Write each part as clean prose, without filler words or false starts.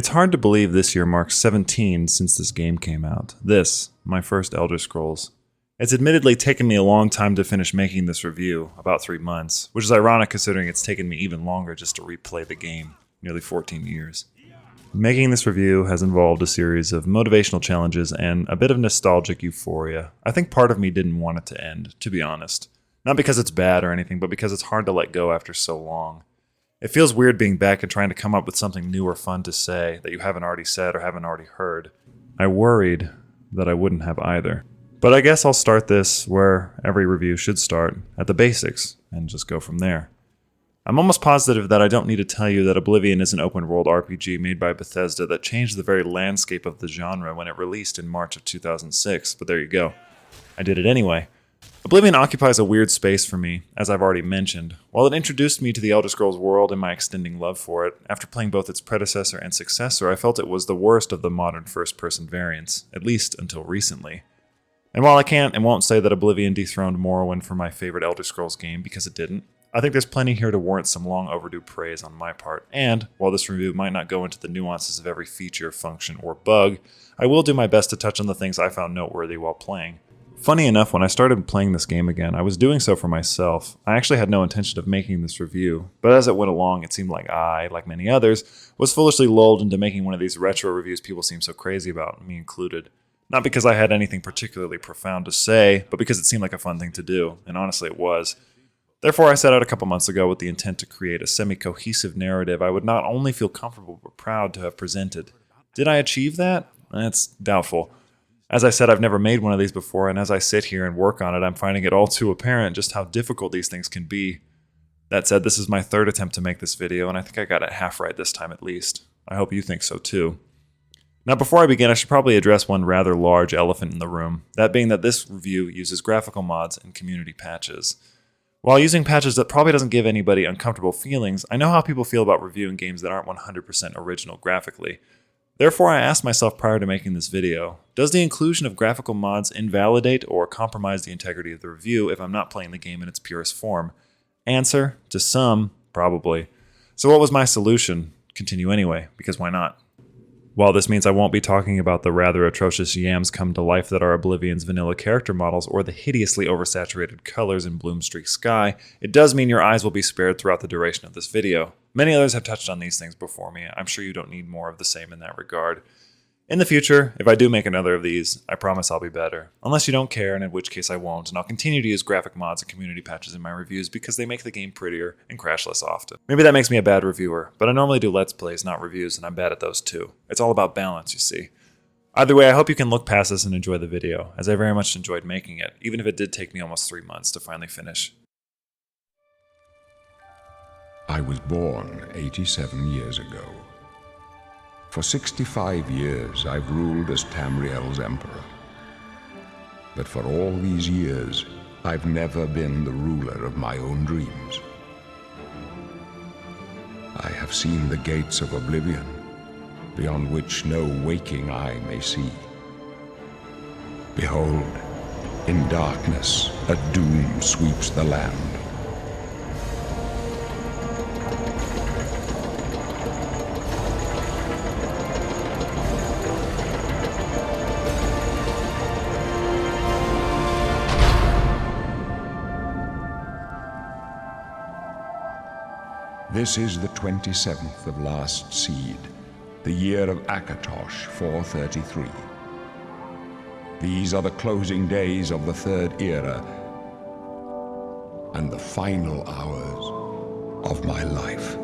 It's hard to believe this year marks 17 since this game came out. This, my first Elder Scrolls. It's admittedly taken me a long time to finish making this review, about 3 months, which is ironic considering it's taken me even longer just to replay the game, nearly 14 years. Making this review has involved a series of motivational challenges and a bit of nostalgic euphoria. I think part of me didn't want it to end, to be honest. Not because it's bad or anything, but because it's hard to let go after so long. It feels weird being back and trying to come up with something new or fun to say that you haven't already said or haven't already heard. I worried that I wouldn't have either. But I guess I'll start this where every review should start, at the basics, and just go from there. I'm almost positive that I don't need to tell you that Oblivion is an open-world RPG made by Bethesda that changed the very landscape of the genre when it released in March of 2006, but there you go. I did it anyway. Oblivion occupies a weird space for me, as I've already mentioned. While it introduced me to the Elder Scrolls world and my extending love for it, after playing both its predecessor and successor, I felt it was the worst of the modern first-person variants, at least until recently. And while I can't and won't say that Oblivion dethroned Morrowind for my favorite Elder Scrolls game, because it didn't, I think there's plenty here to warrant some long overdue praise on my part, and while this review might not go into the nuances of every feature, function, or bug, I will do my best to touch on the things I found noteworthy while playing. Funny enough, when I started playing this game again, I was doing so for myself. I actually had no intention of making this review, but as it went along, it seemed like I, like many others, was foolishly lulled into making one of these retro reviews people seem so crazy about, me included. Not because I had anything particularly profound to say, but because it seemed like a fun thing to do, and honestly it was. Therefore, I set out a couple months ago with the intent to create a semi-cohesive narrative I would not only feel comfortable but proud to have presented. Did I achieve that? That's doubtful. As I said, I've never made one of these before, and as I sit here and work on it, I'm finding it all too apparent just how difficult these things can be. That said, this is my third attempt to make this video, and I think I got it half right this time at least. I hope you think so too. Now, before I begin, I should probably address one rather large elephant in the room, that being that this review uses graphical mods and community patches. While using patches that probably doesn't give anybody uncomfortable feelings, I know how people feel about reviewing games that aren't 100% original graphically. Therefore, I asked myself prior to making this video, does the inclusion of graphical mods invalidate or compromise the integrity of the review if I'm not playing the game in its purest form? Answer, to some, probably. So what was my solution? Continue anyway, because why not? While this means I won't be talking about the rather atrocious yams come to life that are Oblivion's vanilla character models or the hideously oversaturated colors in Bloomstreak Sky, it does mean your eyes will be spared throughout the duration of this video. Many others have touched on these things before me. I'm sure you don't need more of the same in that regard. In the future, if I do make another of these, I promise I'll be better. Unless you don't care, and in which case I won't, and I'll continue to use graphic mods and community patches in my reviews because they make the game prettier and crash less often. Maybe that makes me a bad reviewer, but I normally do Let's Plays, not reviews, and I'm bad at those too. It's all about balance, you see. Either way, I hope you can look past this and enjoy the video, as I very much enjoyed making it, even if it did take me almost 3 months to finally finish. I was born 87 years ago. For 65 years, I've ruled as Tamriel's emperor. But for all these years, I've never been the ruler of my own dreams. I have seen the gates of Oblivion, beyond which no waking eye may see. Behold, in darkness, a doom sweeps the land. This is the 27th of Last Seed, the year of Akatosh 433. These are the closing days of the Third Era and the final hours of my life.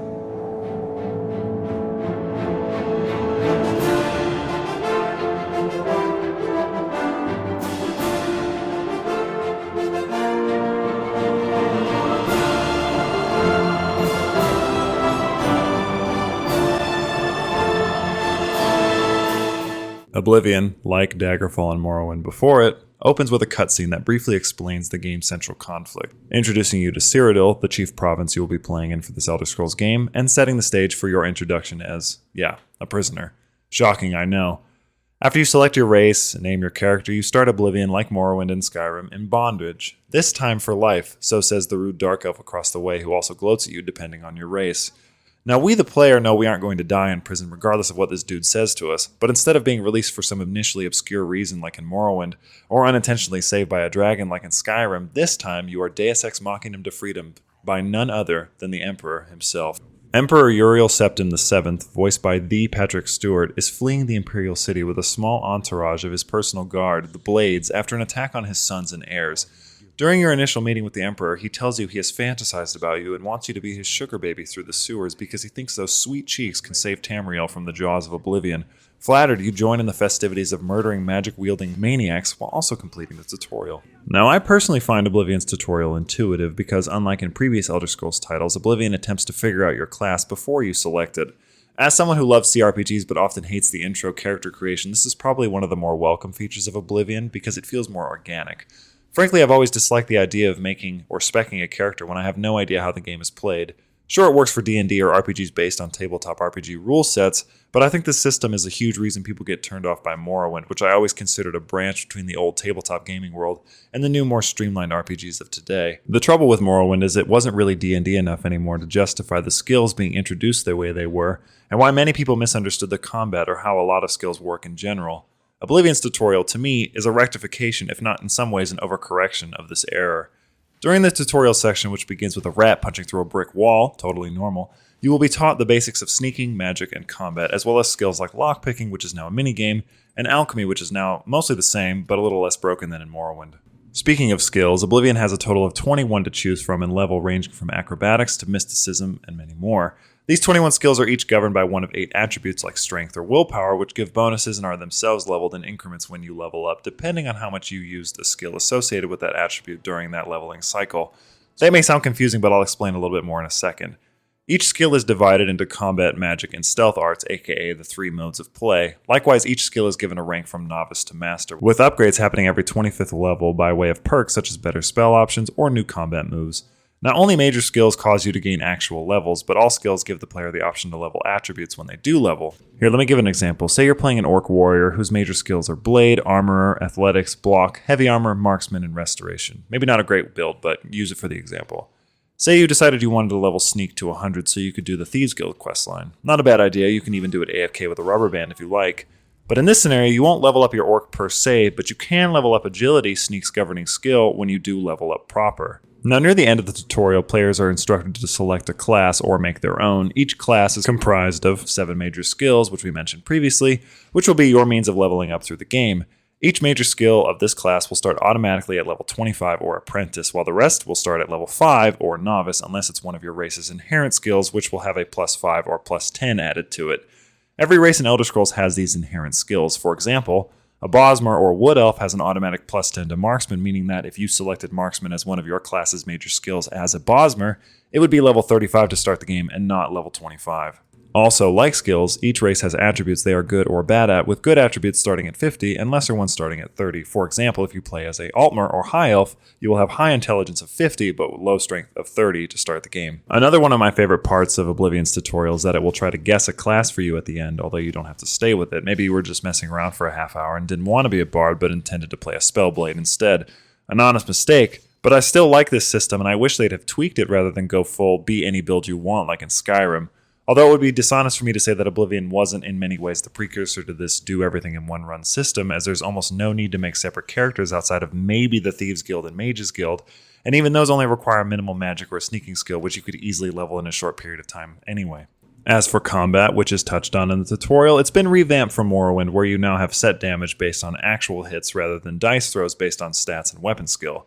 Oblivion, like Daggerfall and Morrowind before it, opens with a cutscene that briefly explains the game's central conflict, introducing you to Cyrodiil, the chief province you will be playing in for this Elder Scrolls game, and setting the stage for your introduction as, a prisoner. Shocking, I know. After you select your race and name your character, you start Oblivion like Morrowind and Skyrim in bondage. This time for life, so says the rude dark elf across the way who also gloats at you depending on your race. Now, we the player know we aren't going to die in prison regardless of what this dude says to us, but instead of being released for some initially obscure reason like in Morrowind, or unintentionally saved by a dragon like in Skyrim, this time you are Deus Ex Machina to freedom by none other than the Emperor himself. Emperor Uriel Septim VII, voiced by the Patrick Stewart, is fleeing the Imperial City with a small entourage of his personal guard, the Blades, after an attack on his sons and heirs. During your initial meeting with the Emperor, he tells you he has fantasized about you and wants you to be his sugar baby through the sewers because he thinks those sweet cheeks can save Tamriel from the jaws of Oblivion. Flattered, you join in the festivities of murdering magic-wielding maniacs while also completing the tutorial. Now, I personally find Oblivion's tutorial intuitive because, unlike in previous Elder Scrolls titles, Oblivion attempts to figure out your class before you select it. As someone who loves CRPGs but often hates the intro character creation, this is probably one of the more welcome features of Oblivion because it feels more organic. Frankly, I've always disliked the idea of making or speccing a character when I have no idea how the game is played. Sure, it works for D&D or RPGs based on tabletop RPG rule sets, but I think this system is a huge reason people get turned off by Morrowind, which I always considered a branch between the old tabletop gaming world and the new, more streamlined RPGs of today. The trouble with Morrowind is it wasn't really D&D enough anymore to justify the skills being introduced the way they were, and why many people misunderstood the combat or how a lot of skills work in general. Oblivion's tutorial, to me, is a rectification, if not in some ways an overcorrection of this error. During the tutorial section, which begins with a rat punching through a brick wall, totally normal, you will be taught the basics of sneaking, magic, and combat, as well as skills like lockpicking, which is now a minigame, and alchemy, which is now mostly the same, but a little less broken than in Morrowind. Speaking of skills, Oblivion has a total of 21 to choose from in level ranging from acrobatics to mysticism and many more. These 21 skills are each governed by one of 8 attributes like strength or willpower, which give bonuses and are themselves leveled in increments when you level up, depending on how much you used the skill associated with that attribute during that leveling cycle. That may sound confusing, but I'll explain a little bit more in a second. Each skill is divided into combat, magic, and stealth arts, aka the 3 modes of play. Likewise, each skill is given a rank from novice to master, with upgrades happening every 25th level by way of perks such as better spell options or new combat moves. Not only major skills cause you to gain actual levels, but all skills give the player the option to level attributes when they do level. Here, let me give an example. Say you're playing an orc warrior whose major skills are blade, armorer, athletics, block, heavy armor, marksman, and restoration. Maybe not a great build, but use it for the example. Say you decided you wanted to level sneak to 100 so you could do the Thieves Guild questline. Not a bad idea, you can even do it AFK with a rubber band if you like. But in this scenario, you won't level up your orc per se, but you can level up agility, sneak's governing skill, when you do level up proper. Now, near the end of the tutorial, players are instructed to select a class or make their own. Each class is comprised of 7 major skills, which we mentioned previously, which will be your means of leveling up through the game. Each major skill of this class will start automatically at level 25 or apprentice, while the rest will start at level 5 or novice, unless it's one of your race's inherent skills, which will have a +5 or +10 added to it. Every race in Elder Scrolls has these inherent skills. For example, a Bosmer or Wood Elf has an automatic +10 to Marksman, meaning that if you selected Marksman as one of your class's major skills as a Bosmer, it would be level 35 to start the game and not level 25. Also, like skills, each race has attributes they are good or bad at, with good attributes starting at 50 and lesser ones starting at 30. For example, if you play as a Altmer or High Elf, you will have high intelligence of 50 but low strength of 30 to start the game. Another one of my favorite parts of Oblivion's tutorial is that it will try to guess a class for you at the end, although you don't have to stay with it. Maybe you were just messing around for a half hour and didn't want to be a bard but intended to play a Spellblade instead. An honest mistake, but I still like this system and I wish they'd have tweaked it rather than go full be any build you want like in Skyrim. Although it would be dishonest for me to say that Oblivion wasn't in many ways the precursor to this do everything in one run system, as there's almost no need to make separate characters outside of maybe the Thieves Guild and Mages Guild, and even those only require minimal magic or a sneaking skill, which you could easily level in a short period of time anyway. As for combat, which is touched on in the tutorial, it's been revamped from Morrowind, where you now have set damage based on actual hits rather than dice throws based on stats and weapon skill.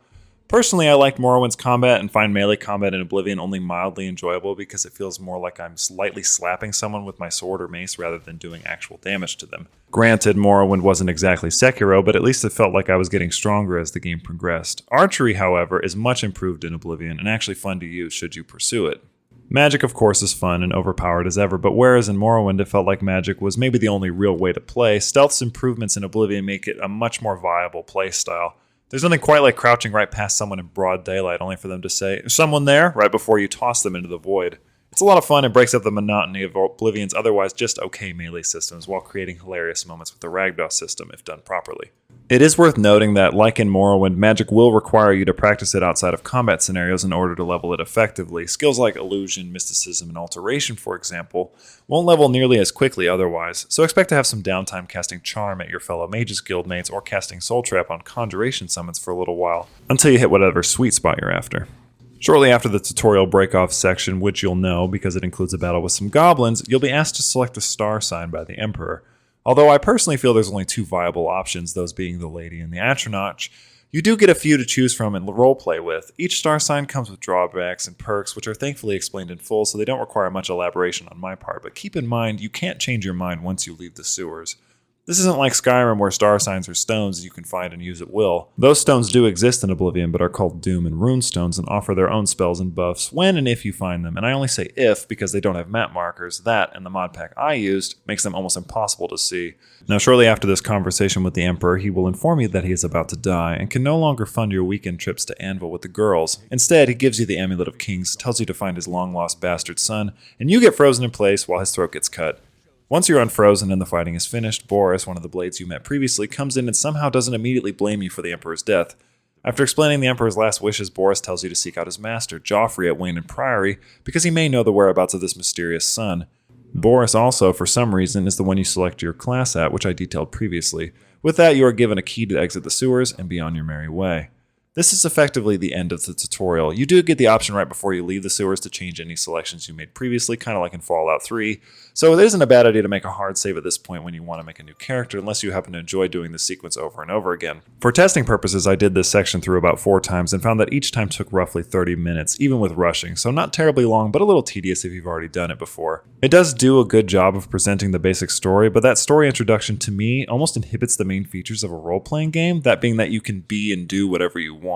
Personally, I liked Morrowind's combat and find melee combat in Oblivion only mildly enjoyable because it feels more like I'm slightly slapping someone with my sword or mace rather than doing actual damage to them. Granted, Morrowind wasn't exactly Sekiro, but at least it felt like I was getting stronger as the game progressed. Archery, however, is much improved in Oblivion and actually fun to use should you pursue it. Magic, of course, is fun and overpowered as ever, but whereas in Morrowind it felt like magic was maybe the only real way to play, stealth's improvements in Oblivion make it a much more viable playstyle. There's nothing quite like crouching right past someone in broad daylight only for them to say, "Is someone there?" right before you toss them into the void. It's a lot of fun and breaks up the monotony of Oblivion's otherwise just okay melee systems while creating hilarious moments with the ragdoll system if done properly. It is worth noting that, like in Morrowind, magic will require you to practice it outside of combat scenarios in order to level it effectively. Skills like illusion, mysticism, and alteration, for example, won't level nearly as quickly otherwise, so expect to have some downtime casting charm at your fellow mages guildmates or casting soul trap on conjuration summons for a little while, until you hit whatever sweet spot you're after. Shortly after the tutorial break-off section, which you'll know because it includes a battle with some goblins, you'll be asked to select a star sign by the Emperor. Although I personally feel there's only two viable options, those being the Lady and the Atronach, you do get a few to choose from and roleplay with. Each star sign comes with drawbacks and perks, which are thankfully explained in full, so they don't require much elaboration on my part, but keep in mind, you can't change your mind once you leave the sewers. This isn't like Skyrim where star signs are stones you can find and use at will. Those stones do exist in Oblivion, but are called Doom and Rune stones and offer their own spells and buffs when and if you find them, and I only say if because they don't have map markers. That, and the mod pack I used, makes them almost impossible to see. Now shortly after this conversation with the Emperor, he will inform you that he is about to die and can no longer fund your weekend trips to Anvil with the girls. Instead, he gives you the Amulet of Kings, tells you to find his long-lost bastard son, and you get frozen in place while his throat gets cut. Once you're unfrozen and the fighting is finished, Boris, one of the blades you met previously, comes in and somehow doesn't immediately blame you for the Emperor's death. After explaining the Emperor's last wishes, Boris tells you to seek out his master, Joffrey, at Wayne and Priory, because he may know the whereabouts of this mysterious son. Boris also, for some reason, is the one you select your class at, which I detailed previously. With that, you are given a key to exit the sewers and be on your merry way. This is effectively the end of the tutorial. You do get the option right before you leave the sewers to change any selections you made previously, kind of like in Fallout 3, so it isn't a bad idea to make a hard save at this point when you want to make a new character, unless you happen to enjoy doing the sequence over and over again. For testing purposes, I did this section through about 4 times and found that each time took roughly 30 minutes, even with rushing, so not terribly long, but a little tedious if you've already done it before. It does do a good job of presenting the basic story, but that story introduction to me almost inhibits the main features of a role-playing game, that being that you can be and do whatever you want.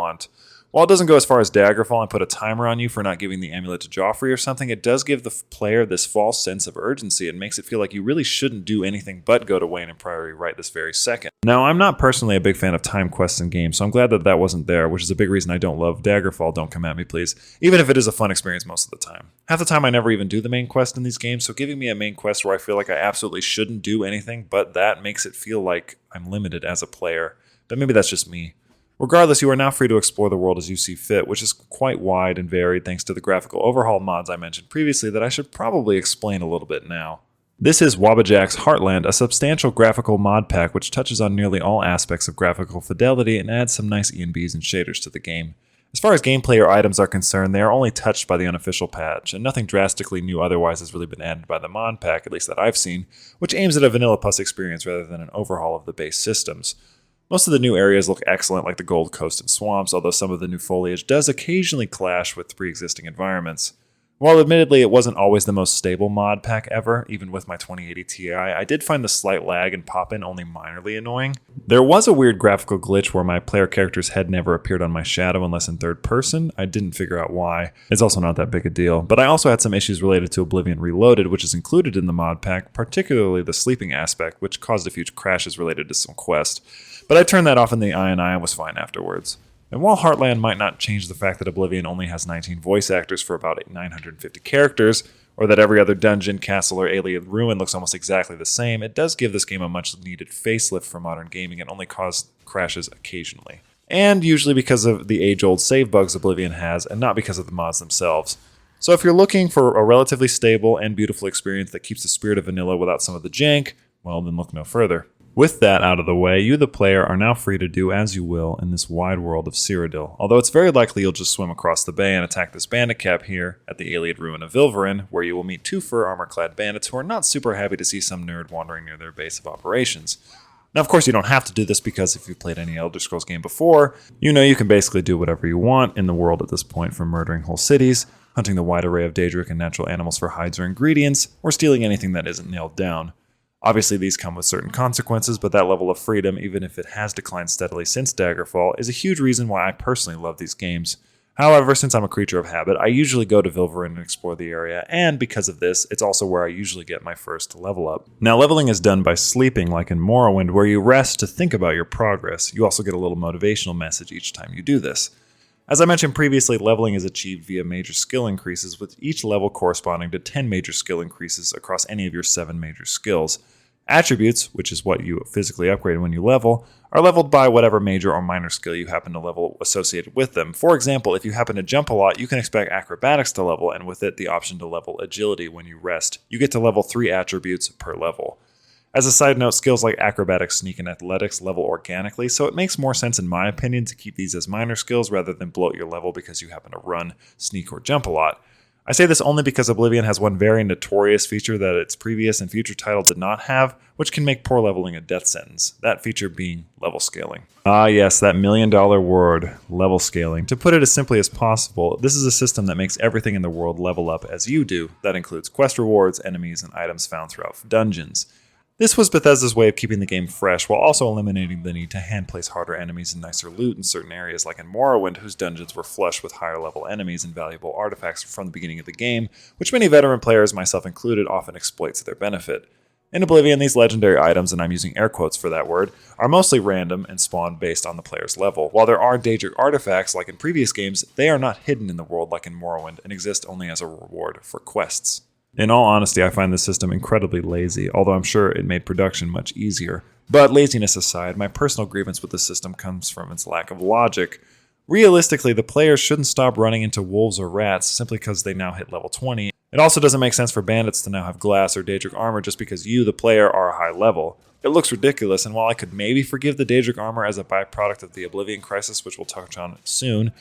While it doesn't go as far as Daggerfall and put a timer on you for not giving the amulet to Joffrey or something, it does give the player this false sense of urgency and makes it feel like you really shouldn't do anything but go to Wayne and Priory right this very second. Now, I'm not personally a big fan of time quests in games, so I'm glad that that wasn't there, which is a big reason I don't love Daggerfall, don't come at me please, even if it is a fun experience most of the time. Half the time I never even do the main quest in these games, so giving me a main quest where I feel like I absolutely shouldn't do anything but that makes it feel like I'm limited as a player, but maybe that's just me. Regardless, you are now free to explore the world as you see fit, which is quite wide and varied thanks to the graphical overhaul mods I mentioned previously that I should probably explain a little bit now. This is Wabbajack's Heartland, a substantial graphical mod pack which touches on nearly all aspects of graphical fidelity and adds some nice ENBs and shaders to the game. As far as gameplay or items are concerned, they are only touched by the unofficial patch, and nothing drastically new otherwise has really been added by the mod pack, at least that I've seen, which aims at a vanilla plus experience rather than an overhaul of the base systems. Most of the new areas look excellent, like the Gold Coast and swamps, although some of the new foliage does occasionally clash with pre-existing environments. While admittedly it wasn't always the most stable mod pack ever, even with my 2080 Ti, I did find the slight lag and pop-in only minorly annoying. There was a weird graphical glitch where my player character's head never appeared on my shadow unless in third person. I didn't figure out why. It's also not that big a deal. But I also had some issues related to Oblivion Reloaded, which is included in the mod pack, particularly the sleeping aspect, which caused a few crashes related to some quests. But I turned that off in the INI and was fine afterwards. And while Heartland might not change the fact that Oblivion only has 19 voice actors for about 950 characters, or that every other dungeon, castle, or alien ruin looks almost exactly the same, it does give this game a much-needed facelift for modern gaming and only cause crashes occasionally. And usually because of the age-old save bugs Oblivion has, and not because of the mods themselves. So if you're looking for a relatively stable and beautiful experience that keeps the spirit of vanilla without some of the jank, well then look no further. With that out of the way, you the player are now free to do as you will in this wide world of Cyrodiil, although it's very likely you'll just swim across the bay and attack this bandit cap here at the Alien Ruin of Vilverin, where you will meet 2 fur armor-clad bandits who are not super happy to see some nerd wandering near their base of operations. Now of course you don't have to do this because if you've played any Elder Scrolls game before, you know you can basically do whatever you want in the world at this point, from murdering whole cities, hunting the wide array of Daedric and natural animals for hides or ingredients, or stealing anything that isn't nailed down. Obviously, these come with certain consequences, but that level of freedom, even if it has declined steadily since Daggerfall, is a huge reason why I personally love these games. However, since I'm a creature of habit, I usually go to Vilverin and explore the area, and because of this, it's also where I usually get my first level up. Now, leveling is done by sleeping, like in Morrowind, where you rest to think about your progress. You also get a little motivational message each time you do this. As I mentioned previously, leveling is achieved via major skill increases, with each level corresponding to 10 major skill increases across any of your 7 major skills. Attributes, which is what you physically upgrade when you level, are leveled by whatever major or minor skill you happen to level associated with them. For example, if you happen to jump a lot, you can expect acrobatics to level, and with it the option to level agility when you rest. You get to level 3 attributes per level. As a side note, skills like acrobatics, sneak, and athletics level organically, so it makes more sense in my opinion to keep these as minor skills rather than bloat your level because you happen to run, sneak, or jump a lot. I say this only because Oblivion has one very notorious feature that its previous and future title did not have, which can make poor leveling a death sentence. That feature being level scaling. Ah yes, that $1 million word, level scaling. To put it as simply as possible, this is a system that makes everything in the world level up as you do. That includes quest rewards, enemies, and items found throughout dungeons. This was Bethesda's way of keeping the game fresh while also eliminating the need to hand-place harder enemies and nicer loot in certain areas like in Morrowind, whose dungeons were flush with higher-level enemies and valuable artifacts from the beginning of the game, which many veteran players, myself included, often exploit to their benefit. In Oblivion, these legendary items, and I'm using air quotes for that word, are mostly random and spawn based on the player's level. While there are Daedric artifacts like in previous games, they are not hidden in the world like in Morrowind and exist only as a reward for quests. In all honesty, I find this system incredibly lazy, although I'm sure it made production much easier. But laziness aside, my personal grievance with the system comes from its lack of logic. Realistically, the players shouldn't stop running into wolves or rats simply because they now hit level 20. It also doesn't make sense for bandits to now have glass or Daedric armor just because you, the player, are a high level. It looks ridiculous, and while I could maybe forgive the Daedric armor as a byproduct of the Oblivion crisis, which we'll touch on soon,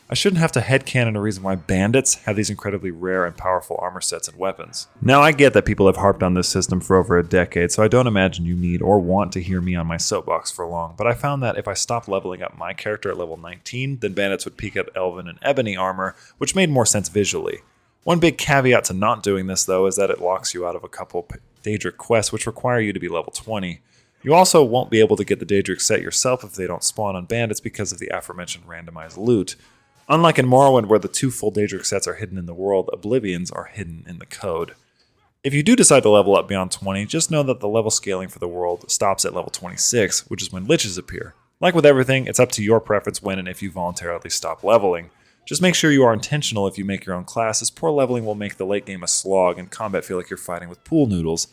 I shouldn't have to headcanon a reason why bandits have these incredibly rare and powerful armor sets and weapons. Now, I get that people have harped on this system for over a decade, so I don't imagine you need or want to hear me on my soapbox for long, but I found that if I stopped leveling up my character at level 19, then bandits would peak at Elven and Ebony armor, which made more sense visually. One big caveat to not doing this, though, is that it locks you out of a couple Daedric quests which require you to be level 20. You also won't be able to get the Daedric set yourself if they don't spawn on bandits because of the aforementioned randomized loot. Unlike in Morrowind, where the 2 full Daedric sets are hidden in the world, Oblivion's are hidden in the code. If you do decide to level up beyond 20, just know that the level scaling for the world stops at level 26, which is when liches appear. Like with everything, it's up to your preference when and if you voluntarily stop leveling. Just make sure you are intentional if you make your own class, as poor leveling will make the late game a slog and combat feel like you're fighting with pool noodles.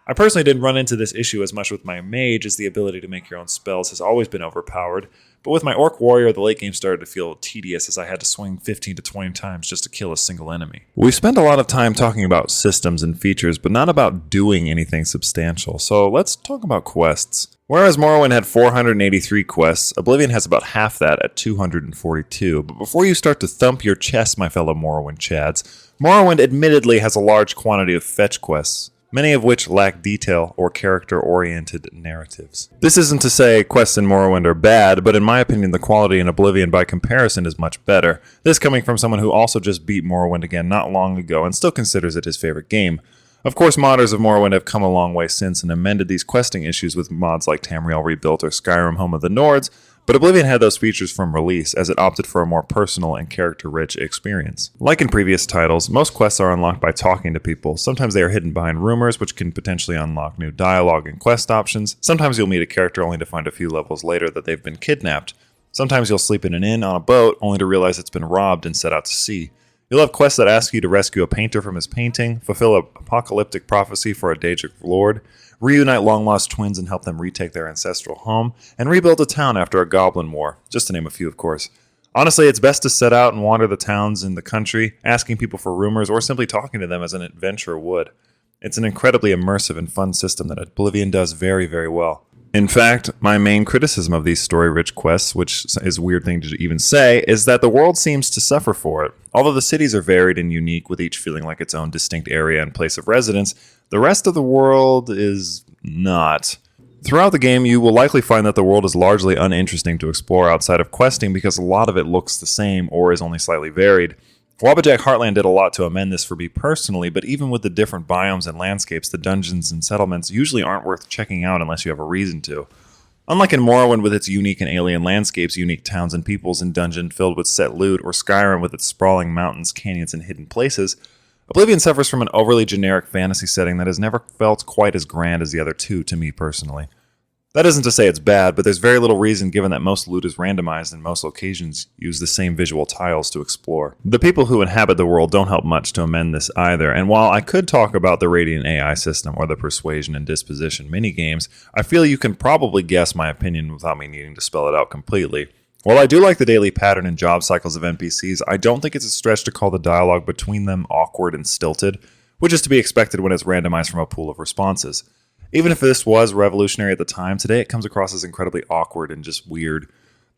I personally didn't run into this issue as much with my mage, as the ability to make your own spells has always been overpowered, but with my orc warrior, the late game started to feel tedious as I had to swing 15 to 20 times just to kill a single enemy. We've spent a lot of time talking about systems and features, but not about doing anything substantial, so let's talk about quests. Whereas Morrowind had 483 quests, Oblivion has about half that at 242, but before you start to thump your chest, my fellow Morrowind chads, Morrowind admittedly has a large quantity of fetch quests, many of which lack detail or character-oriented narratives. This isn't to say quests in Morrowind are bad, but in my opinion the quality in Oblivion by comparison is much better. This coming from someone who also just beat Morrowind again not long ago and still considers it his favorite game. Of course, modders of Morrowind have come a long way since and amended these questing issues with mods like Tamriel Rebuilt or Skyrim Home of the Nords, but Oblivion had those features from release, as it opted for a more personal and character-rich experience. Like in previous titles, most quests are unlocked by talking to people. Sometimes they are hidden behind rumors, which can potentially unlock new dialogue and quest options. Sometimes you'll meet a character only to find a few levels later that they've been kidnapped. Sometimes you'll sleep in an inn on a boat, only to realize it's been robbed and set out to sea. You'll have quests that ask you to rescue a painter from his painting, fulfill an apocalyptic prophecy for a Daedric lord, reunite long-lost twins and help them retake their ancestral home, and rebuild a town after a goblin war, just to name a few, of course. Honestly, it's best to set out and wander the towns in the country, asking people for rumors or simply talking to them as an adventurer would. It's an incredibly immersive and fun system that Oblivion does very, very well. In fact, my main criticism of these story-rich quests, which is a weird thing to even say, is that the world seems to suffer for it. Although the cities are varied and unique, with each feeling like its own distinct area and place of residence, the rest of the world is not. Throughout the game, you will likely find that the world is largely uninteresting to explore outside of questing because a lot of it looks the same or is only slightly varied. Wabbajack Heartland did a lot to amend this for me personally, but even with the different biomes and landscapes, the dungeons and settlements usually aren't worth checking out unless you have a reason to. Unlike in Morrowind with its unique and alien landscapes, unique towns and peoples, and dungeon filled with set loot, or Skyrim with its sprawling mountains, canyons, and hidden places, Oblivion suffers from an overly generic fantasy setting that has never felt quite as grand as the other two to me personally. That isn't to say it's bad, but there's very little reason given that most loot is randomized and most locations use the same visual tiles to explore. The people who inhabit the world don't help much to amend this either, and while I could talk about the Radiant AI system or the Persuasion and Disposition minigames, I feel you can probably guess my opinion without me needing to spell it out completely. While I do like the daily pattern and job cycles of NPCs, I don't think it's a stretch to call the dialogue between them awkward and stilted, which is to be expected when it's randomized from a pool of responses. Even if this was revolutionary at the time, today it comes across as incredibly awkward and just weird.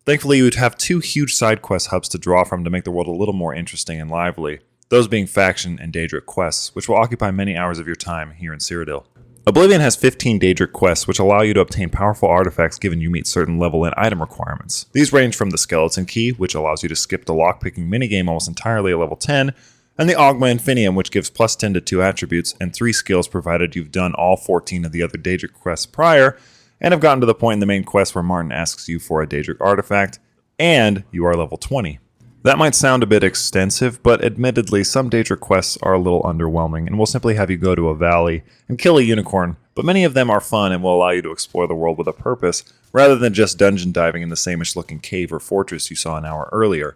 Thankfully, you would have two huge side quest hubs to draw from to make the world a little more interesting and lively, those being faction and Daedric quests, which will occupy many hours of your time here in Cyrodiil. Oblivion has 15 Daedric quests, which allow you to obtain powerful artifacts given you meet certain level and item requirements. These range from the Skeleton Key, which allows you to skip the lockpicking minigame almost entirely at level 10, and the Ogma Infinium, which gives plus 10 to 2 attributes and 3 skills provided you've done all 14 of the other Daedric quests prior, and have gotten to the point in the main quest where Martin asks you for a Daedric artifact, and you are level 20. That might sound a bit extensive, but admittedly, some Daedric quests are a little underwhelming, and will simply have you go to a valley and kill a unicorn, but many of them are fun and will allow you to explore the world with a purpose, rather than just dungeon diving in the same-ish looking cave or fortress you saw an hour earlier.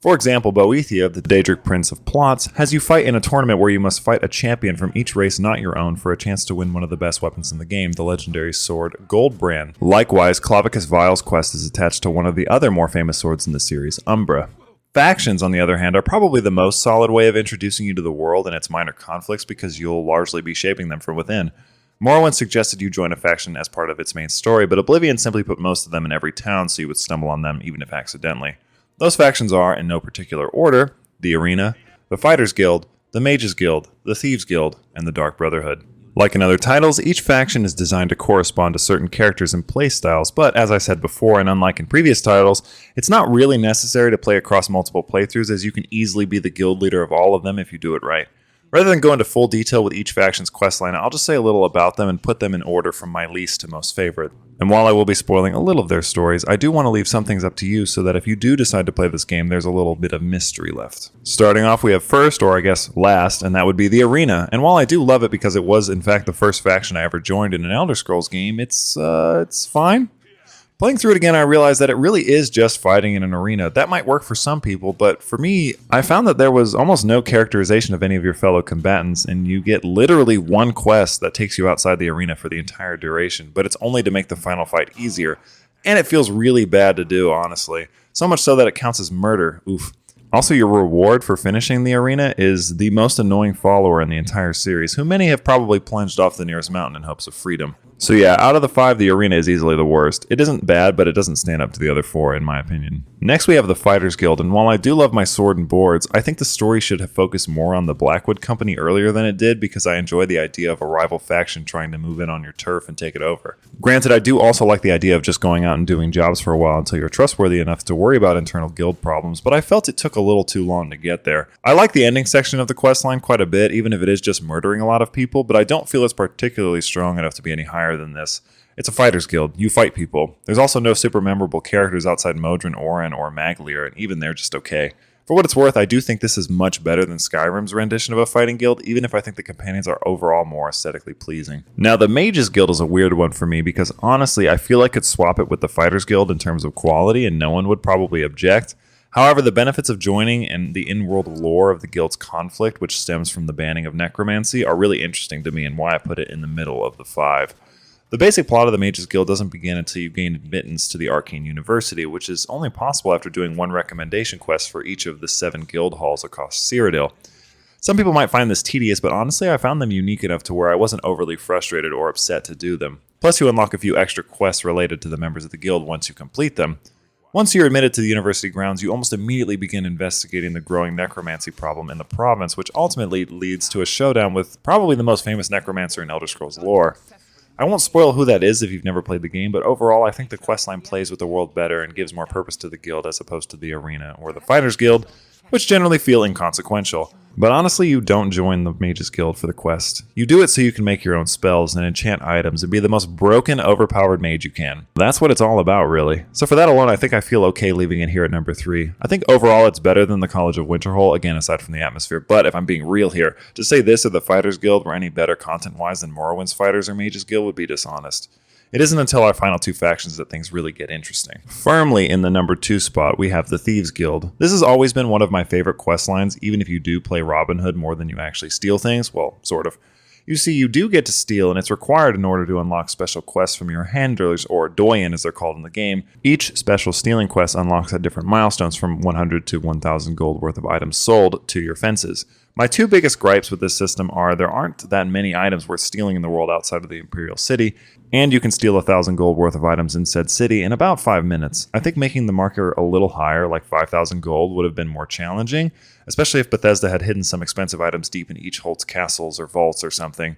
For example, Boethia, the Daedric Prince of Plots, has you fight in a tournament where you must fight a champion from each race not your own for a chance to win one of the best weapons in the game, the legendary sword Goldbrand. Likewise, Clavicus Vile's quest is attached to one of the other more famous swords in the series, Umbra. Factions, on the other hand, are probably the most solid way of introducing you to the world and its minor conflicts because you'll largely be shaping them from within. Morrowind suggested you join a faction as part of its main story, but Oblivion simply put most of them in every town so you would stumble on them even if accidentally. Those factions are, in no particular order, the Arena, the Fighters Guild, the Mages Guild, the Thieves Guild, and the Dark Brotherhood. Like in other titles, each faction is designed to correspond to certain characters and playstyles, but as I said before, and unlike in previous titles, it's not really necessary to play across multiple playthroughs as you can easily be the guild leader of all of them if you do it right. Rather than go into full detail with each faction's questline, I'll just say a little about them and put them in order from my least to most favorite. And while I will be spoiling a little of their stories, I do want to leave some things up to you so that if you do decide to play this game, there's a little bit of mystery left. Starting off, we have first, or I guess last, and that would be the Arena. And while I do love it because it was in fact the first faction I ever joined in an Elder Scrolls game, it's fine. Playing through it again, I realized that it really is just fighting in an arena. That might work for some people, but for me, I found that there was almost no characterization of any of your fellow combatants, and you get literally one quest that takes you outside the arena for the entire duration, but it's only to make the final fight easier, and it feels really bad to do, honestly. So much so that it counts as murder. Oof. Also, your reward for finishing the arena is the most annoying follower in the entire series, who many have probably plunged off the nearest mountain in hopes of freedom. So yeah, out of the 5, the Arena is easily the worst. It isn't bad, but it doesn't stand up to the other 4, in my opinion. Next we have the Fighters Guild, and while I do love my sword and boards, I think the story should have focused more on the Blackwood Company earlier than it did because I enjoy the idea of a rival faction trying to move in on your turf and take it over. Granted, I do also like the idea of just going out and doing jobs for a while until you're trustworthy enough to worry about internal guild problems, but I felt it took a little too long to get there. I like the ending section of the questline quite a bit, even if it is just murdering a lot of people, but I don't feel it's particularly strong enough to be any higher than this. It's a fighters guild. You fight people. There's also no super memorable characters outside Modron, Orin, or Magleer, and even they're just okay. For what it's worth, I do think this is much better than Skyrim's rendition of a fighting guild, even if I think the companions are overall more aesthetically pleasing. Now, the Mages Guild is a weird one for me because honestly, I feel I could swap it with the Fighters Guild in terms of quality and no one would probably object. However, the benefits of joining and the in-world lore of the guild's conflict, which stems from the banning of necromancy, are really interesting to me and why I put it in the middle of the 5. The basic plot of the Mages Guild doesn't begin until you gain admittance to the Arcane University, which is only possible after doing one recommendation quest for each of the 7 guild halls across Cyrodiil. Some people might find this tedious, but honestly I found them unique enough to where I wasn't overly frustrated or upset to do them. Plus you unlock a few extra quests related to the members of the guild once you complete them. Once you're admitted to the university grounds, you almost immediately begin investigating the growing necromancy problem in the province, which ultimately leads to a showdown with probably the most famous necromancer in Elder Scrolls lore. I won't spoil who that is if you've never played the game, but overall I think the questline plays with the world better and gives more purpose to the guild as opposed to the Arena or the Fighters Guild, which generally feel inconsequential. But honestly, you don't join the Mages Guild for the quest. You do it so you can make your own spells and enchant items and be the most broken, overpowered mage you can. That's what it's all about, really. So for that alone, I think I feel okay leaving it here at number 3. I think overall it's better than the College of Winterhold, again, aside from the atmosphere. But if I'm being real here, to say this or the Fighters Guild were any better content-wise than Morrowind's Fighters or Mages Guild would be dishonest. It isn't until our final two factions that things really get interesting. Firmly in the number 2 spot, we have the Thieves Guild. This has always been one of my favorite quest lines, even if you do play Robin Hood more than you actually steal things. Well, sort of. You see, you do get to steal, and it's required in order to unlock special quests from your handlers, or doyen as they're called in the game. Each special stealing quest unlocks at different milestones from 100 to 1,000 gold worth of items sold to your fences. My two biggest gripes with this system are there aren't that many items worth stealing in the world outside of the Imperial City, and you can steal 1,000 gold worth of items in said city in about 5 minutes. I think making the marker a little higher, like 5,000 gold, would have been more challenging, especially if Bethesda had hidden some expensive items deep in each holt's castles or vaults or something.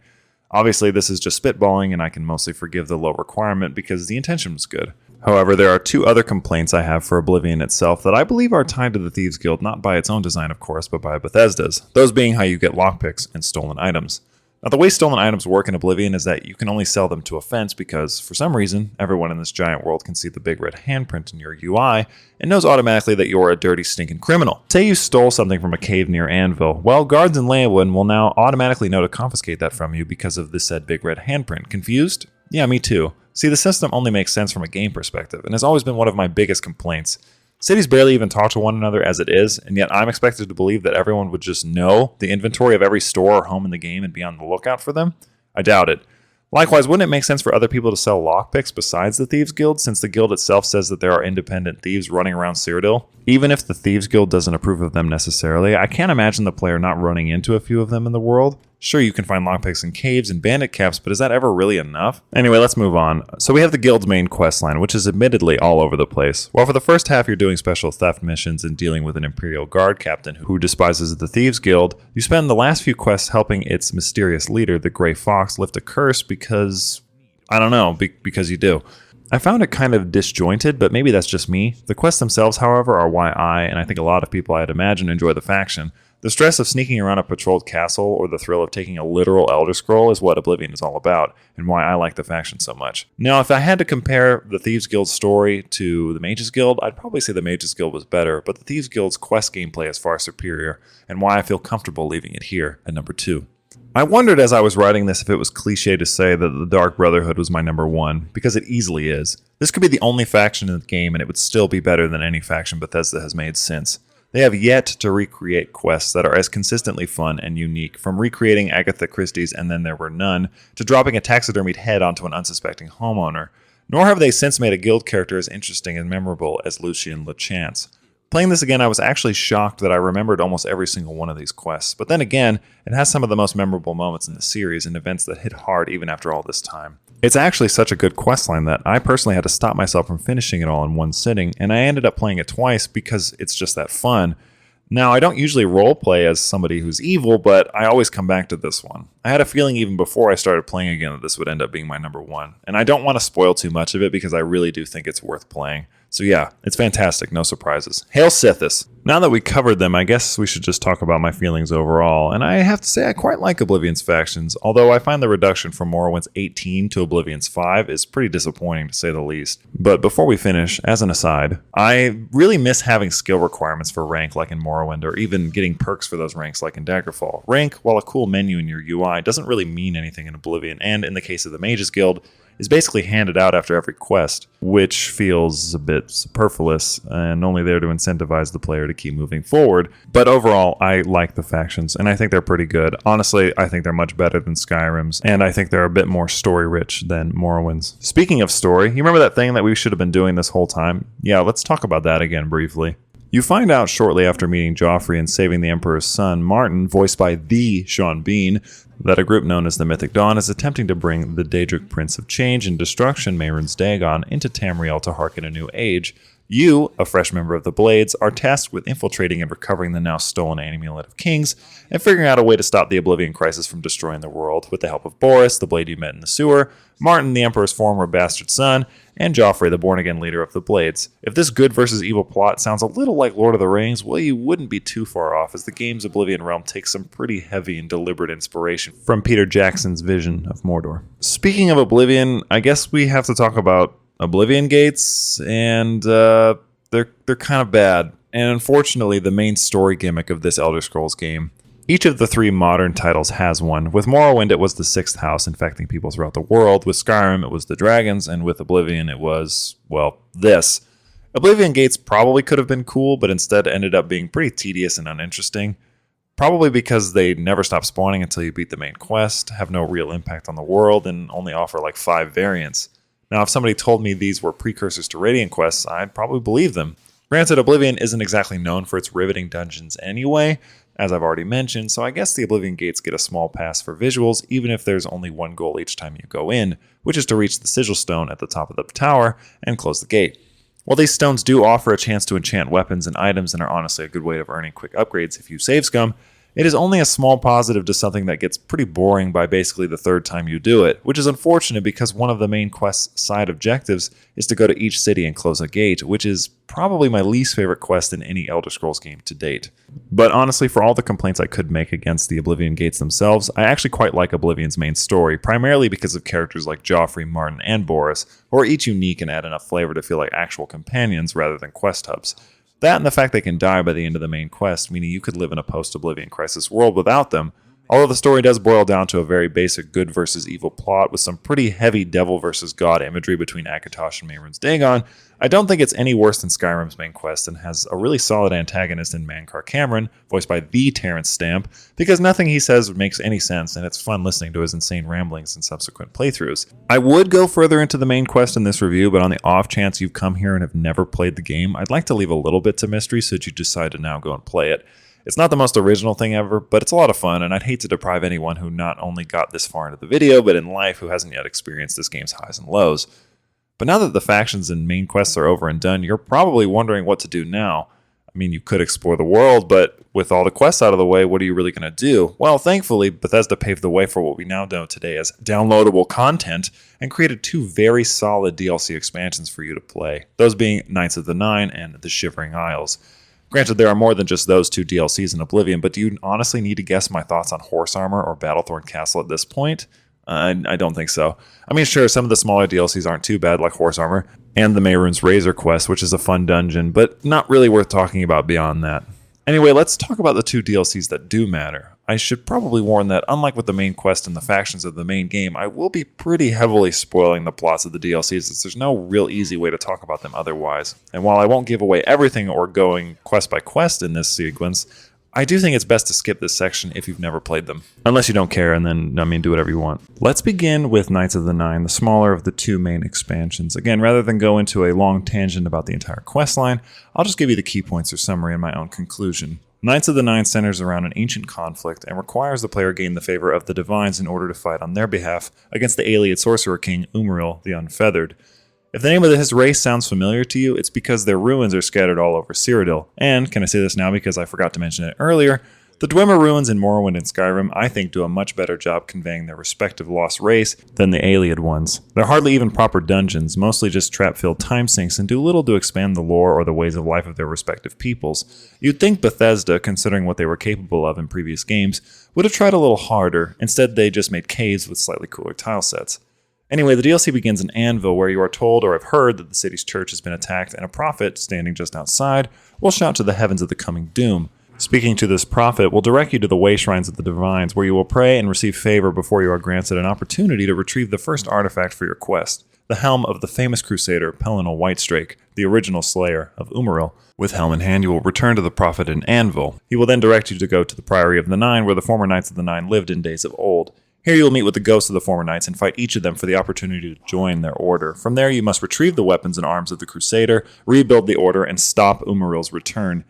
Obviously, this is just spitballing, and I can mostly forgive the low requirement because the intention was good. However, there are two other complaints I have for Oblivion itself that I believe are tied to the Thieves Guild, not by its own design, of course, but by Bethesda's. Those being how you get lockpicks and stolen items. Now, the way stolen items work in Oblivion is that you can only sell them to a fence because, for some reason, everyone in this giant world can see the big red handprint in your UI and knows automatically that you're a dirty, stinking criminal. Say you stole something from a cave near Anvil. Well, guards in Leyawen will now automatically know to confiscate that from you because of the said big red handprint. Confused? Yeah, me too. See, the system only makes sense from a game perspective, and has always been one of my biggest complaints. Cities barely even talk to one another as it is, and yet I'm expected to believe that everyone would just know the inventory of every store or home in the game and be on the lookout for them? I doubt it. Likewise, wouldn't it make sense for other people to sell lockpicks besides the Thieves Guild, since the guild itself says that there are independent thieves running around Cyrodiil? Even if the Thieves Guild doesn't approve of them necessarily, I can't imagine the player not running into a few of them in the world. Sure, you can find lockpicks in caves and bandit caps, but is that ever really enough? Anyway, let's move on. So we have the guild's main questline, which is admittedly all over the place. While for the first half you're doing special theft missions and dealing with an Imperial Guard captain who despises the Thieves Guild, you spend the last few quests helping its mysterious leader, the Grey Fox, lift a curse because... I don't know, because you do. I found it kind of disjointed, but maybe that's just me. The quests themselves, however, are why I, and I think a lot of people I'd imagine, enjoy the faction. The stress of sneaking around a patrolled castle or the thrill of taking a literal Elder Scroll is what Oblivion is all about, and why I like the faction so much. Now, if I had to compare the Thieves Guild's story to the Mages Guild, I'd probably say the Mages Guild was better, but the Thieves Guild's quest gameplay is far superior, and why I feel comfortable leaving it here at number 2. I wondered as I was writing this if it was cliche to say that the Dark Brotherhood was my number 1, because it easily is. This could be the only faction in the game, and it would still be better than any faction Bethesda has made since. They have yet to recreate quests that are as consistently fun and unique, from recreating Agatha Christie's And Then There Were None, to dropping a taxidermied head onto an unsuspecting homeowner. Nor have they since made a guild character as interesting and memorable as Lucien LeChance. Playing this again, I was actually shocked that I remembered almost every single one of these quests, but then again, it has some of the most memorable moments in the series and events that hit hard even after all this time. It's actually such a good questline that I personally had to stop myself from finishing it all in one sitting, and I ended up playing it twice because it's just that fun. Now, I don't usually roleplay as somebody who's evil, but I always come back to this one. I had a feeling even before I started playing again that this would end up being my number 1, and I don't want to spoil too much of it because I really do think it's worth playing. So yeah, it's fantastic, no surprises. Hail Sithis! Now that we covered them, I guess we should just talk about my feelings overall, and I have to say I quite like Oblivion's factions, although I find the reduction from Morrowind's 18 to Oblivion's 5 is pretty disappointing to say the least. But before we finish, as an aside, I really miss having skill requirements for rank like in Morrowind, or even getting perks for those ranks like in Daggerfall. Rank, while a cool menu in your UI, doesn't really mean anything in Oblivion, and in the case of the Mages Guild, is basically handed out after every quest, which feels a bit superfluous and only there to incentivize the player to keep moving forward. But overall, I like the factions, and I think they're pretty good. Honestly, I think they're much better than Skyrim's, and I think they're a bit more story-rich than Morrowind's. Speaking of story, you remember that thing that we should have been doing this whole time? Yeah, let's talk about that again briefly. You find out shortly after meeting Joffrey and saving the Emperor's son, Martin, voiced by the Sean Bean, that a group known as the Mythic Dawn is attempting to bring the Daedric Prince of Change and Destruction, Mehrunes Dagon, into Tamriel to harken a new age. You, a fresh member of the Blades, are tasked with infiltrating and recovering the now stolen Amulet of Kings, and figuring out a way to stop the Oblivion Crisis from destroying the world with the help of Boris, the Blade you met in the sewer, Martin, the Emperor's former bastard son, and Joffrey, the born-again leader of the Blades. If this good versus evil plot sounds a little like Lord of the Rings, well, you wouldn't be too far off, as the game's Oblivion realm takes some pretty heavy and deliberate inspiration from Peter Jackson's vision of Mordor. Speaking of Oblivion, I guess we have to talk about Oblivion Gates, and they're kind of bad. And unfortunately, the main story gimmick of this Elder Scrolls game. Each of the 3 modern titles has one. With Morrowind, it was the 6th house infecting people throughout the world. With Skyrim, it was the dragons. And with Oblivion, it was, well, this. Oblivion Gates probably could have been cool, but instead ended up being pretty tedious and uninteresting. Probably because they never stop spawning until you beat the main quest, have no real impact on the world, and only offer like 5 variants. Now, if somebody told me these were precursors to Radiant quests, I'd probably believe them. Granted, Oblivion isn't exactly known for its riveting dungeons anyway, as I've already mentioned, so I guess the Oblivion Gates get a small pass for visuals, even if there's only one goal each time you go in, which is to reach the sigil stone at the top of the tower and close the gate. While these stones do offer a chance to enchant weapons and items and are honestly a good way of earning quick upgrades if you save scum, it is only a small positive to something that gets pretty boring by basically the 3rd time you do it, which is unfortunate because one of the main quest's side objectives is to go to each city and close a gate, which is probably my least favorite quest in any Elder Scrolls game to date. But honestly, for all the complaints I could make against the Oblivion Gates themselves, I actually quite like Oblivion's main story, primarily because of characters like Joffrey, Martin, and Boris, who are each unique and add enough flavor to feel like actual companions rather than quest hubs. That and the fact they can die by the end of the main quest, meaning you could live in a post-Oblivion Crisis world without them. Although the story does boil down to a very basic good versus evil plot with some pretty heavy devil versus god imagery between Akatosh and Mehrunes Dagon, I don't think it's any worse than Skyrim's main quest and has a really solid antagonist in Mankar Cameron, voiced by the Terrence Stamp, because nothing he says makes any sense and it's fun listening to his insane ramblings in subsequent playthroughs. I would go further into the main quest in this review, but on the off chance you've come here and have never played the game, I'd like to leave a little bit to mystery so that you decide to now go and play it. It's not the most original thing ever, but it's a lot of fun, and I'd hate to deprive anyone who not only got this far into the video, but in life who hasn't yet experienced this game's highs and lows. But now that the factions and main quests are over and done, you're probably wondering what to do now. I mean, you could explore the world, but with all the quests out of the way, what are you really going to do? Well, thankfully, Bethesda paved the way for what we now know today as downloadable content and created 2 very solid DLC expansions for you to play, those being Knights of the Nine and The Shivering Isles. Granted, there are more than just those 2 DLCs in Oblivion, but do you honestly need to guess my thoughts on Horse Armor or Battlethorn Castle at this point? I don't think so. I mean, sure, some of the smaller DLCs aren't too bad, like Horse Armor, and the Mehrunes Razor quest, which is a fun dungeon, but not really worth talking about beyond that. Anyway, let's talk about the 2 DLCs that do matter. I should probably warn that, unlike with the main quest and the factions of the main game, I will be pretty heavily spoiling the plots of the DLCs, as there's no real easy way to talk about them otherwise. And while I won't give away everything or going quest by quest in this sequence, I do think it's best to skip this section if you've never played them. Unless you don't care, and then, do whatever you want. Let's begin with Knights of the Nine, the smaller of the 2 main expansions. Again, rather than go into a long tangent about the entire questline, I'll just give you the key points or summary and my own conclusion. Knights of the Nine centers around an ancient conflict and requires the player gain the favor of the Divines in order to fight on their behalf against the Ayleid Sorcerer King Umaril the Unfeathered. If the name of his race sounds familiar to you, it's because their ruins are scattered all over Cyrodiil. And, can I say this now because I forgot to mention it earlier, the Dwemer ruins in Morrowind and Skyrim, I think, do a much better job conveying their respective lost race than the Ayleid ones. They're hardly even proper dungeons, mostly just trap-filled time sinks, and do little to expand the lore or the ways of life of their respective peoples. You'd think Bethesda, considering what they were capable of in previous games, would have tried a little harder. Instead, they just made caves with slightly cooler tile sets. Anyway, the DLC begins in Anvil, where you are told or have heard that the city's church has been attacked, and a prophet, standing just outside, will shout to the heavens of the coming doom. Speaking to this prophet will direct you to the way shrines of the Divines, where you will pray and receive favor before you are granted an opportunity to retrieve the first artifact for your quest, the helm of the famous crusader Pellinal Whitestrake, the original slayer of Umaril. With helm in hand, you will return to the prophet in Anvil. He will then direct you to go to the Priory of the Nine, where the former Knights of the Nine lived in days of old. Here you will meet with the ghosts of the former knights and fight each of them for the opportunity to join their order. From there, you must retrieve the weapons and arms of the crusader, rebuild the order, and stop Umaril's return.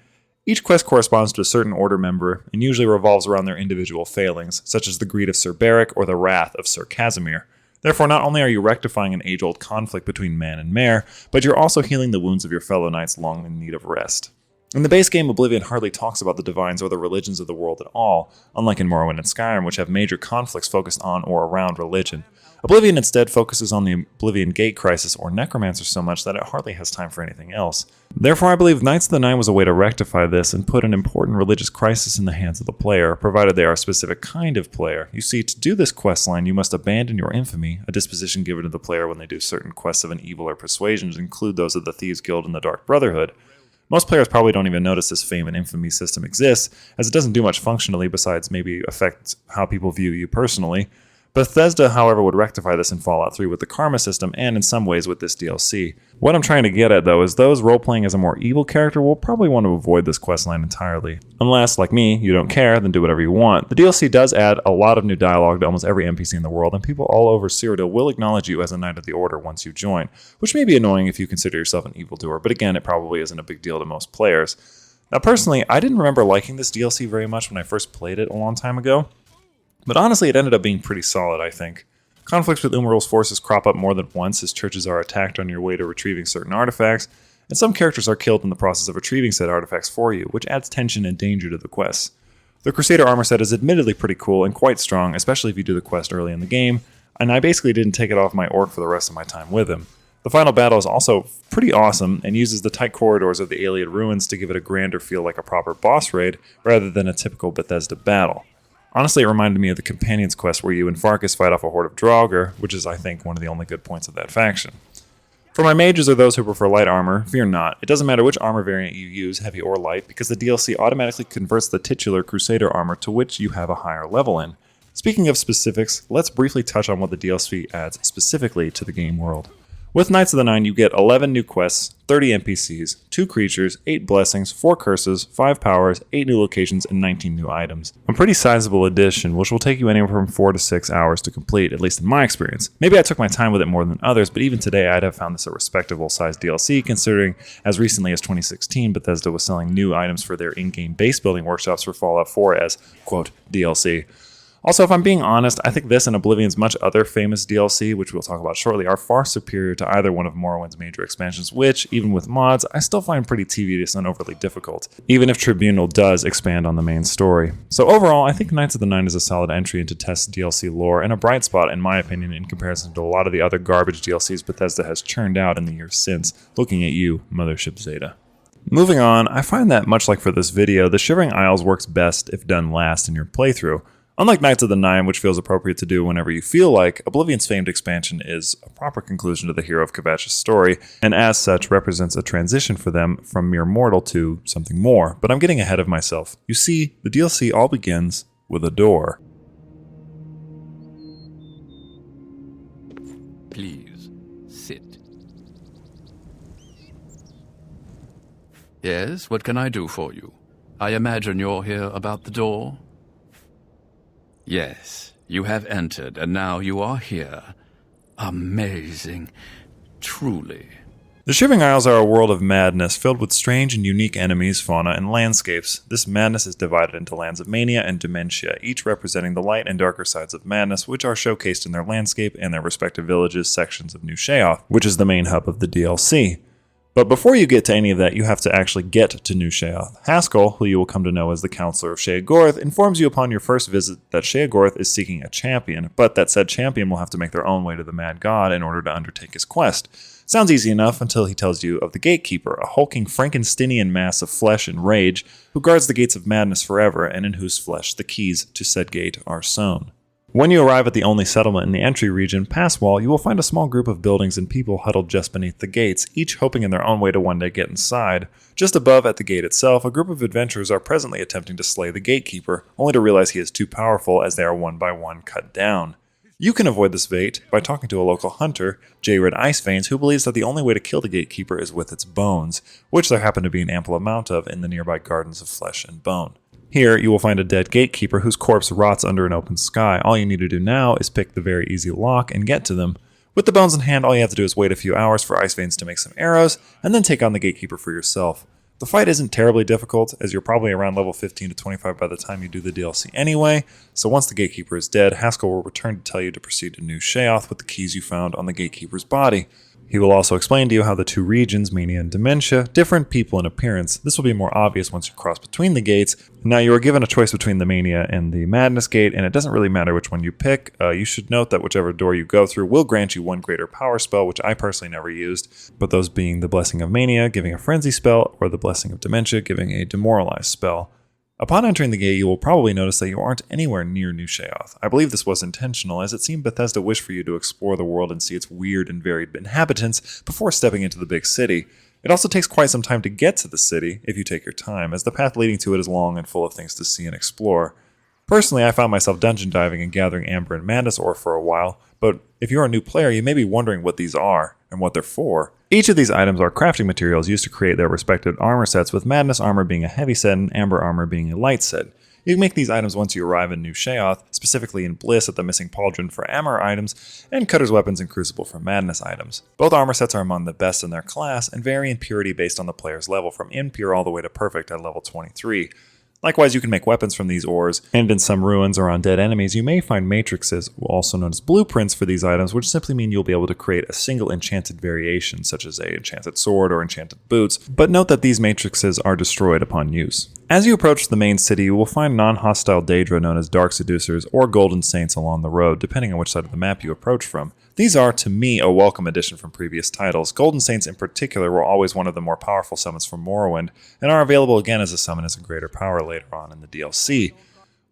Each quest corresponds to a certain order member and usually revolves around their individual failings, such as the greed of Sir Beric or the wrath of Sir Casimir. Therefore, not only are you rectifying an age-old conflict between man and mare, but you're also healing the wounds of your fellow knights long in need of rest. In the base game, Oblivion hardly talks about the Divines or the religions of the world at all, unlike in Morrowind and Skyrim, which have major conflicts focused on or around religion. Oblivion instead focuses on the Oblivion Gate Crisis or Necromancer so much that it hardly has time for anything else. Therefore, I believe Knights of the Nine was a way to rectify this and put an important religious crisis in the hands of the player, provided they are a specific kind of player. You see, to do this questline, you must abandon your infamy, a disposition given to the player when they do certain quests of an evil or persuasion, include those of the Thieves Guild and the Dark Brotherhood. Most players probably don't even notice this fame and infamy system exists, as it doesn't do much functionally besides maybe affect how people view you personally. Bethesda, however, would rectify this in Fallout 3 with the karma system and in some ways with this DLC. What I'm trying to get at, though, is those role-playing as a more evil character will probably want to avoid this questline entirely. Unless, like me, you don't care, then do whatever you want. The DLC does add a lot of new dialogue to almost every NPC in the world, and people all over Cyrodiil will acknowledge you as a Knight of the Order once you join, which may be annoying if you consider yourself an evildoer, but again, it probably isn't a big deal to most players. Now, personally, I didn't remember liking this DLC very much when I first played it a long time ago, but honestly, it ended up being pretty solid, I think. Conflicts with Umarul's forces crop up more than once as churches are attacked on your way to retrieving certain artifacts, and some characters are killed in the process of retrieving said artifacts for you, which adds tension and danger to the quests. The Crusader armor set is admittedly pretty cool and quite strong, especially if you do the quest early in the game, and I basically didn't take it off my orc for the rest of my time with him. The final battle is also pretty awesome and uses the tight corridors of the Iliad ruins to give it a grander feel like a proper boss raid rather than a typical Bethesda battle. Honestly, it reminded me of the Companions quest where you and Farkas fight off a horde of Draugr, which is, I think, one of the only good points of that faction. For my mages or those who prefer light armor, fear not. It doesn't matter which armor variant you use, heavy or light, because the DLC automatically converts the titular Crusader armor to which you have a higher level in. Speaking of specifics, let's briefly touch on what the DLC adds specifically to the game world. With Knights of the Nine, you get 11 new quests, 30 NPCs, 2 creatures, 8 blessings, 4 curses, 5 powers, 8 new locations, and 19 new items. A pretty sizable addition, which will take you anywhere from 4 to 6 hours to complete, at least in my experience. Maybe I took my time with it more than others, but even today I'd have found this a respectable sized DLC, considering as recently as 2016, Bethesda was selling new items for their in-game base building workshops for Fallout 4 as, quote, DLC. Also, if I'm being honest, I think this and Oblivion's much other famous DLC, which we'll talk about shortly, are far superior to either one of Morrowind's major expansions, which, even with mods, I still find pretty tedious and overly difficult, even if Tribunal does expand on the main story. So overall, I think Knights of the Nine is a solid entry into Test's DLC lore, and a bright spot, in my opinion, in comparison to a lot of the other garbage DLCs Bethesda has churned out in the years since. Looking at you, Mothership Zeta. Moving on, I find that, much like for this video, the Shivering Isles works best if done last in your playthrough. Unlike Knights of the Nine, which feels appropriate to do whenever you feel like, Oblivion's famed expansion is a proper conclusion to the hero of Kvatch's story, and as such represents a transition for them from mere mortal to something more. But I'm getting ahead of myself. You see, the DLC all begins with a door. Please, sit. Yes, what can I do for you? I imagine you're here about the door? Yes, you have entered, and now you are here. Amazing. Truly. The Shivering Isles are a world of madness filled with strange and unique enemies, fauna, and landscapes. This madness is divided into lands of mania and dementia, each representing the light and darker sides of madness, which are showcased in their landscape and their respective villages, sections of New Sheoth, which is the main hub of the DLC. But before you get to any of that, you have to actually get to New Sheoth. Haskell, who you will come to know as the Counselor of Sheogorath, informs you upon your first visit that Sheogorath is seeking a champion, but that said champion will have to make their own way to the Mad God in order to undertake his quest. Sounds easy enough until he tells you of the Gatekeeper, a hulking Frankensteinian mass of flesh and rage, who guards the gates of madness forever, and in whose flesh the keys to said gate are sewn. When you arrive at the only settlement in the entry region, Passwall, you will find a small group of buildings and people huddled just beneath the gates, each hoping in their own way to one day get inside. Just above, at the gate itself, a group of adventurers are presently attempting to slay the Gatekeeper, only to realize he is too powerful as they are one by one cut down. You can avoid this fate by talking to a local hunter, J-Red Iceveins, who believes that the only way to kill the Gatekeeper is with its bones, which there happen to be an ample amount of in the nearby Gardens of Flesh and Bone. Here, you will find a dead gatekeeper whose corpse rots under an open sky. All you need to do now is pick the very easy lock and get to them. With the bones in hand, all you have to do is wait a few hours for Iceveins to make some arrows, and then take on the gatekeeper for yourself. The fight isn't terribly difficult, as you're probably around level 15 to 25 by the time you do the DLC anyway, so once the gatekeeper is dead, Haskell will return to tell you to proceed to New Sheoth with the keys you found on the gatekeeper's body. He will also explain to you how the two regions, Mania and Dementia, different people in appearance. This will be more obvious once you cross between the gates. Now you are given a choice between the Mania and the Madness Gate, and it doesn't really matter which one you pick. You should note that whichever door you go through will grant you one greater power spell, which I personally never used, but those being the Blessing of Mania, giving a Frenzy spell, or the Blessing of Dementia, giving a Demoralize spell. Upon entering the gate, you will probably notice that you aren't anywhere near New Sheoth. I believe this was intentional, as it seemed Bethesda wished for you to explore the world and see its weird and varied inhabitants before stepping into the big city. It also takes quite some time to get to the city, if you take your time, as the path leading to it is long and full of things to see and explore. Personally, I found myself dungeon diving and gathering Amber and Madness ore for a while, but if you're a new player, you may be wondering what these are and what they're for. Each of these items are crafting materials used to create their respective armor sets, with Madness armor being a heavy set and Amber armor being a light set. You can make these items once you arrive in New Sheoth, specifically in Bliss at the Missing Pauldron for Armor items, and Cutter's Weapons and Crucible for Madness items. Both armor sets are among the best in their class, and vary in purity based on the player's level, from impure all the way to perfect at level 23. Likewise, you can make weapons from these ores, and in some ruins or on dead enemies, you may find matrices, also known as blueprints for these items, which simply mean you'll be able to create a single enchanted variation, such as a enchanted sword or enchanted boots, but note that these matrices are destroyed upon use. As you approach the main city, you will find non-hostile Daedra known as Dark Seducers or Golden Saints along the road, depending on which side of the map you approach from. These are, to me, a welcome addition from previous titles. Golden Saints in particular were always one of the more powerful summons from Morrowind, and are available again as a summon as a greater power later on in the DLC.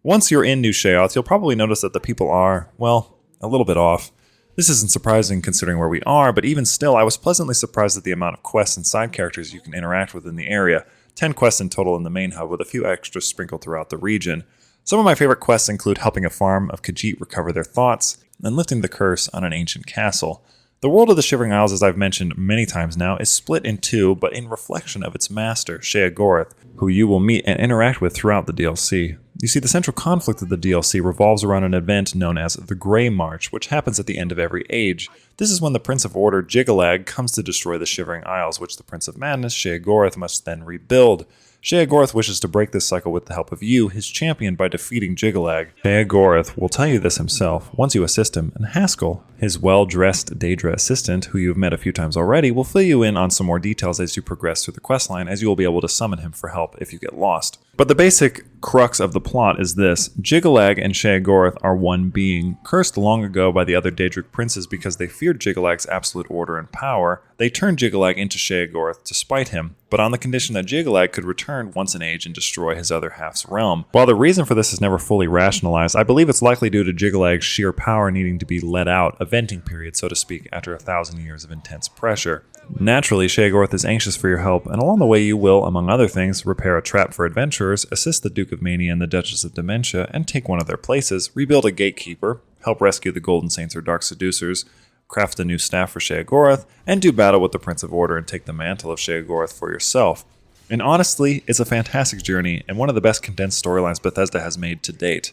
Once you're in New Sheoth, you'll probably notice that the people are, well, a little bit off. This isn't surprising considering where we are, but even still, I was pleasantly surprised at the amount of quests and side characters you can interact with in the area. 10 quests in total in the main hub, with a few extras sprinkled throughout the region. Some of my favorite quests include helping a farm of Khajiit recover their thoughts, and lifting the curse on an ancient castle. The world of the Shivering Isles, as I've mentioned many times now, is split in two, but in reflection of its master, Sheogorath, who you will meet and interact with throughout the DLC. You see, the central conflict of the DLC revolves around an event known as the Grey March, which happens at the end of every age. This is when the Prince of Order, Jiggalag, comes to destroy the Shivering Isles, which the Prince of Madness, Sheogorath, must then rebuild. Sheogorath wishes to break this cycle with the help of you, his champion, by defeating Jiggalag. Sheogorath will tell you this himself once you assist him, and Haskell, his well-dressed Daedra assistant, who you've met a few times already, will fill you in on some more details as you progress through the questline, as you will be able to summon him for help if you get lost. But the basic crux of the plot is this: Jiggalag and Sheogorath are one being. Cursed long ago by the other Daedric princes because they feared Jiggalag's absolute order and power, they turned Jiggalag into Sheogorath to spite him, but on the condition that Jiggalag could return once an age and destroy his other half's realm. While the reason for this is never fully rationalized, I believe it's likely due to Jiggalag's sheer power needing to be let out, a venting period, so to speak, after 1,000 years of intense pressure. Naturally, Sheogorath is anxious for your help, and along the way you will, among other things, repair a trap for adventurers, assist the Duke of Mania and the Duchess of Dementia, and take one of their places, rebuild a gatekeeper, help rescue the Golden Saints or Dark Seducers, craft a new staff for Sheogorath, and do battle with the Prince of Order and take the mantle of Sheogorath for yourself. And honestly, it's a fantastic journey, and one of the best condensed storylines Bethesda has made to date.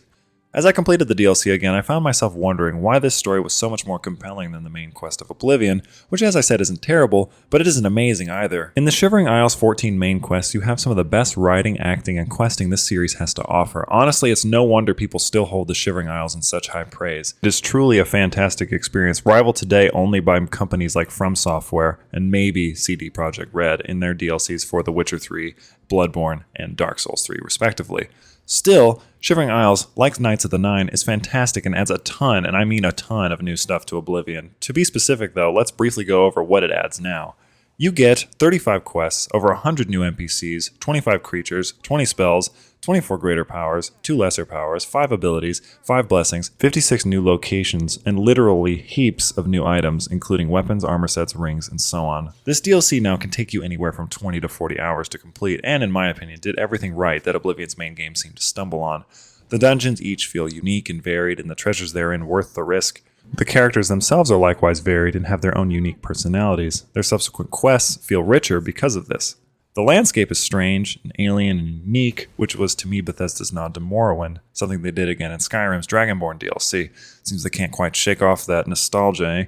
As I completed the DLC again, I found myself wondering why this story was so much more compelling than the main quest of Oblivion, which as I said isn't terrible, but it isn't amazing either. In the Shivering Isles 14 main quests, you have some of the best writing, acting, and questing this series has to offer. Honestly, it's no wonder people still hold the Shivering Isles in such high praise. It is truly a fantastic experience, rivaled today only by companies like From Software and maybe CD Projekt Red in their DLCs for The Witcher 3, Bloodborne, and Dark Souls 3 respectively. Still, Shivering Isles, like Knights of the Nine, is fantastic and adds a ton, and I mean a ton, of new stuff to Oblivion. To be specific though, let's briefly go over what it adds now. You get 35 quests, over 100 new NPCs, 25 creatures, 20 spells, 24 greater powers, 2 lesser powers, 5 abilities, 5 blessings, 56 new locations, and literally heaps of new items, including weapons, armor sets, rings, and so on. This DLC now can take you anywhere from 20 to 40 hours to complete, and in my opinion, did everything right that Oblivion's main game seemed to stumble on. The dungeons each feel unique and varied, and the treasures therein worth the risk. The characters themselves are likewise varied and have their own unique personalities. Their subsequent quests feel richer because of this. The landscape is strange and alien and unique, which was to me Bethesda's nod to Morrowind, something they did again in Skyrim's Dragonborn DLC. Seems they can't quite shake off that nostalgia, eh?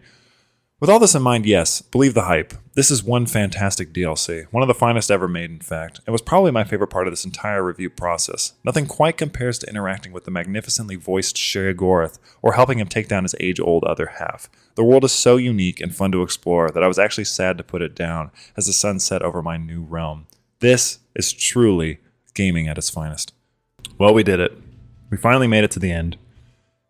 With all this in mind, yes, believe the hype. This is one fantastic DLC, one of the finest ever made in fact. It was probably my favorite part of this entire review process. Nothing quite compares to interacting with the magnificently voiced Sheogorath or helping him take down his age-old other half. The world is so unique and fun to explore that I was actually sad to put it down as the sun set over my new realm. This is truly gaming at its finest. Well, we did it. We finally made it to the end.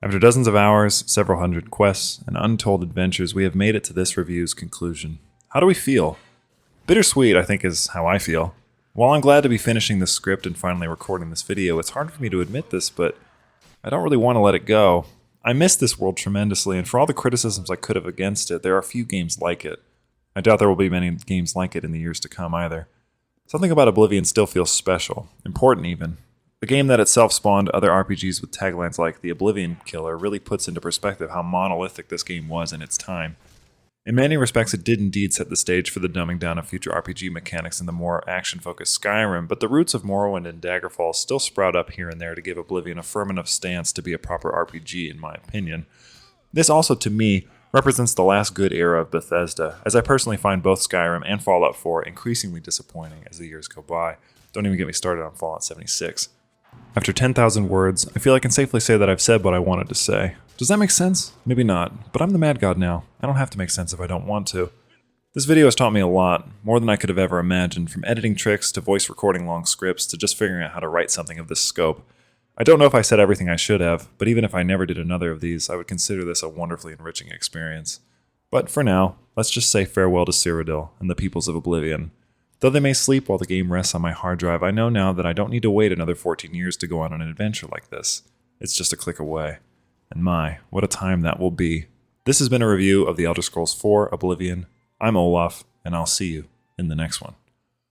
After dozens of hours, several hundred quests, and untold adventures, we have made it to this review's conclusion. How do we feel? Bittersweet, I think, is how I feel. While I'm glad to be finishing this script and finally recording this video, it's hard for me to admit this, but I don't really want to let it go. I miss this world tremendously, and for all the criticisms I could have against it, there are few games like it. I doubt there will be many games like it in the years to come either. Something about Oblivion still feels special, important even. A game that itself spawned other RPGs with taglines like The Oblivion Killer really puts into perspective how monolithic this game was in its time. In many respects, it did indeed set the stage for the dumbing down of future RPG mechanics in the more action-focused Skyrim, but the roots of Morrowind and Daggerfall still sprout up here and there to give Oblivion a firm enough stance to be a proper RPG, in my opinion. This also, to me, represents the last good era of Bethesda, as I personally find both Skyrim and Fallout 4 increasingly disappointing as the years go by. Don't even get me started on Fallout 76. After 10,000 words, I feel I can safely say that I've said what I wanted to say. Does that make sense? Maybe not, but I'm the Mad God now. I don't have to make sense if I don't want to. This video has taught me a lot, more than I could have ever imagined, from editing tricks to voice recording long scripts to just figuring out how to write something of this scope. I don't know if I said everything I should have, but even if I never did another of these, I would consider this a wonderfully enriching experience. But for now, let's just say farewell to Cyrodiil and the peoples of Oblivion. Though they may sleep while the game rests on my hard drive, I know now that I don't need to wait another 14 years to go on an adventure like this. It's just a click away. And my, what a time that will be. This has been a review of The Elder Scrolls IV: Oblivion. I'm Olaf, and I'll see you in the next one.